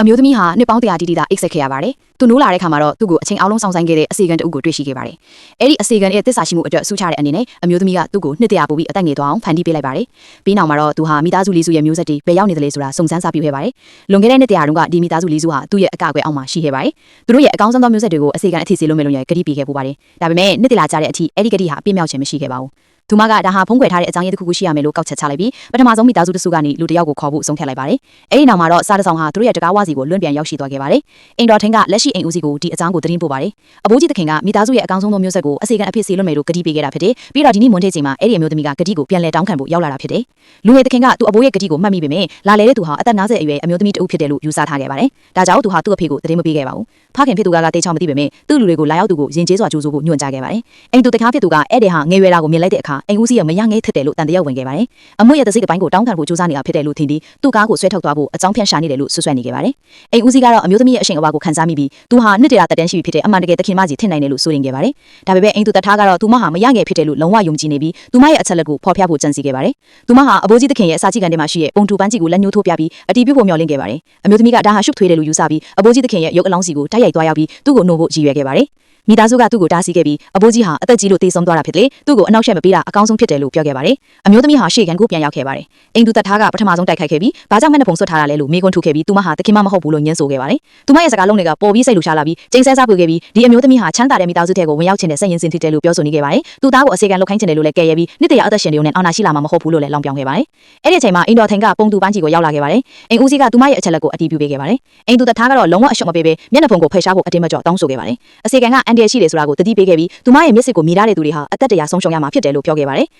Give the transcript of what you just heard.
အမျိုးသမီးဟာနှစ်ပေါင်း100တီတီသာအိတ်ဆက်ခဲ့ရပါတယ်။သူနိုးလာတဲ့ခါမှာတော့သူ့ကိုအချိန်အောင်လုံးဆောင်ဆိုင်ခဲ့တဲ့အစီကံတအုပ်ကိုတွေ့ရှိခဲ့ပါတယ်။အဲ့ဒီအစီကံရဲ့တစ္ဆာရှိမှုအတွက်စူးချတဲ့အနေနဲ့အမျိုးသမီးကသူ့ကိုနှစ်တရာပို့ပြီးအသက်ငယ်သွားအောင်ဖန်တီးပေးလိုက်ပါတယ်။ပြီးနောက်မှာတော့သူဟာမိသားစုလေးစုရဲ့မျိုးဆက်တွေဘယ်ရောက်နေသလဲဆိုတာစုံစမ်းစာပြုခဲ့ပါတယ်။လွန်ခဲ့တဲ့နှစ်တရာတုန်းကဒီမိသားစုလေးစုဟာသူ့ရဲ့အကကွယ်အောက်မှာရှိခဲ့ပါတယ်။သူတို့ရဲ့အကောင်းဆုံးသောမျိုးဆက်တွေကိုအစီကံအထည်စီလို့မယ်လို့ရဂတိပေးခဲ့ပူပါတယ်။ဒါပေမဲ့နှစ်တရာကြာတဲ့အထိအဲ့ဒီဂတိဟာပြည့်မြောက်ခြင်းမရှိခဲ့ပါဘူး။သူမကဒါဟာဖုံးကွယ်ထားတဲ့အကြောင်းရင်းတစ်ခုခုရှိရမယ်လို့ကောက်ချက်ချလိုက်ပြီးပထမဆုံးမိသားစုတစုကနေလူတစ်ယောက်ကိုခေါ်ဖို့ဆုံးဖြတ်လိုက်ပါတယ်။အဲဒီနောက်မှာတော့စားတဆောင်ဟာသူတို့ရဲ့တကားဝါစီကိုလွင့်ပြန်ရောက်ရှိသွားခဲ့ပါတယ်။အိမ်တော်ထင်းကလက်ရှိအိမ်ဦးစီးကိုဒီအကြောင်းကိုသတင်းပို့ပါတယ်။အဘိုးကြီးသခင်ကမိသားစုရဲ့အကောင်းဆုံးသောမျိုးဆက်ကိုအစီကံအဖြစ်စီလွတ်မယ်လို့ဂတိပေးခဲ့တာဖြစ်တယ်။ပြီးတော့ဒီနေ့မွန်ထေးချိန်မှာအဲ့ဒီအမျိုးသမီးကဂတိကိုပြန်လဲတောင်းခံဖို့ရောက်လာတာဖြစ်တယ်။လူငယ်သခင်ကသူ့အဘိုးရဲ့ဂတိကိုမှတ်မိပေမဲ့လာလေတဲ့သူဟာအသက်50အရွယ်အမျိုးသမီးတဦးဖြစ်တယ်လို့ယူဆထားခဲ့ပါတယ်။ဒါကြောင့်သူဟာသူ့အဖေကိုသတင်းမပေးခဲ့ပါဘူး။ဖခင်ဖြစ်သူကတေချောင်းမသိပေမဲ့သူ့လူတွေကိုလာရောက်သူကိုယဉ်ကျေးစွာကြိုးဆိုဖို့ညွှန်ကြားခဲ့ပါတယ်။အိမ်သူတကားဖြစ်သူကအဲ့ဒီဟာငယ်ရွယ်တာကိုမြင်လိုက်တဲ့အခါအိမ်ဦးစီးရဲ့မရငဲထစ်တယ်လို့တန်တရားဝင်ခဲ့ပါတယ်။အမွေရဲ့တစိ့တစ်ပိုင်းကိုတောင်းခံဖို့ကြိုးစားနေတာဖြစ်တယ်လို့ထင်ပြီးသူ့ကားကိုဆွဲထုတ်သွားဖို့အကြောင်းဖြန့်ရှာနေတယ်လို့ဆွဆွဲနေခဲ့ပါတယ်။အိမ်ဦးစီးကတော့အမျိုးသမီးရဲ့အရှင်အဝါကိုခန်းစားမိပြီးသူဟာနှစ်တရာတက်တန်းရှိပြီဖြစ်တဲ့အမှန်တကယ်သခင်မကြီးထင်နိုင်တယ်လို့ဆိုရင်ခဲ့ပါတယ်။ဒါပေမဲ့အိမ်သူတထားကတော့သူမဟာမရငယ်ဖြစ်တယ်လို့လုံးဝယုံကြည်နေပြီးသူမရဲ့အချက်လက်ကိုဖော်ပြဖို့ကြံစည်ခဲ့ပါတယ်။သူမဟာအဘိုးကြီးသခင်ရဲ့အစာကြည့်ကန်ထဲမှာရှိတဲ့ပုံတူပန်းကြီးကိုလက်ညှိုးထိုးပြပြီးအတီးပြုတ်ဖို့မျှော်လင့်ခဲ့ပါတယ်။အမျိုးသမီးကဒါဟာရှုပ်ထွေးတယ်လို့ယူဆပြီးအဘိုးကြီးသခင်ရဲ့ရုပ်အလောင်းစီကိုတိုက်ရိုက်သွားရောက်ပြီးသူ့ကိုနှိုးဖို့ရည်ရွယ်ခဲ့ပါတယ်။မိသားစုကသူ့ကိုတားဆီးခဲ့ပြီးအဘိုးကြီးဟာအသက်ကြီးလို့တေဆုံးသွားတာဖြစ်တယ်။သူ့ကိုအနောက်ရှက်မပေးတာအကောင်းဆုံးဖြစ်တယ်လို့ပြောခဲ့ပါတယ်။အမျိုးသမီးဟာရှေ့ကန်ကိုပြန်ရောက်ခဲ့ပါတယ်။အိမ်သူတထားကပထမဆုံးတိုက်ခိုက်ခဲ့ပြီးဘာကြောင့်မျက်နှာပုံဆွတ်ထားတာလဲလို့မေးခွန်းထုတ်ခဲ့ပြီးသူမဟာတခင်မဟုတ်ဘူးလို့ညှင်းဆိုခဲ့ပါတယ်။သူမရဲ့စကားလုံးတွေကပေါ်ပြီးစိတ်လှရှားလာပြီးကျိန်ဆဲစားပွေခဲ့ပြီးဒီအမျိုးသမီးဟာချမ်းသာတဲ့မိသားစုထဲကိုဝင်ရောက်ခြင်းနဲ့ဆက်ရင်စင်ဖြစ်တယ်လို့ပြောဆိုနေခဲ့ပါတယ်။သူသားကိုအစေကန်လုတ်ခိုင်းခြင်းတယ်လို့လည်းကဲရဲပြီးနှစ်တရာအသက်ရှင်တွေနဲ့အာဏာရှိလာမှာမဟုတ်ဘူးလို့လည်းလောင်ပြောင်ခဲ့ပါတယ်။အဲ့ဒီအချိန်မှာအိမ်တော်ထင်ကပုံတူပန်းကြီးကိုရောက်လာခဲ့ပါတယ်။အိမ်ဦးစီးကသူမရဲ့အချက်လက်ကိုအတီးပြုပေးခဲ့ပါတယ်။အိမ်သူတထားကတော့လုံးဝအရှုံးမပေးဘဲမျက်နှာပုံကိုဖယ်ရှားဖို့အတင်းမကြော့တောင်းဆိုခဲ့ပါတယ်။အစေကန်ကအန်ဒီရရှိတယ်ဆိုတာကိုတတိပေးခဲ့ပြီးသူမရဲ့မျက်စိကိုမြင်ရတဲ့သူတွေဟာအသက်တရာဆုံးရှုံးရမှာဖြစ်တယ်လို့ပြောခဲ့ပါတယ်။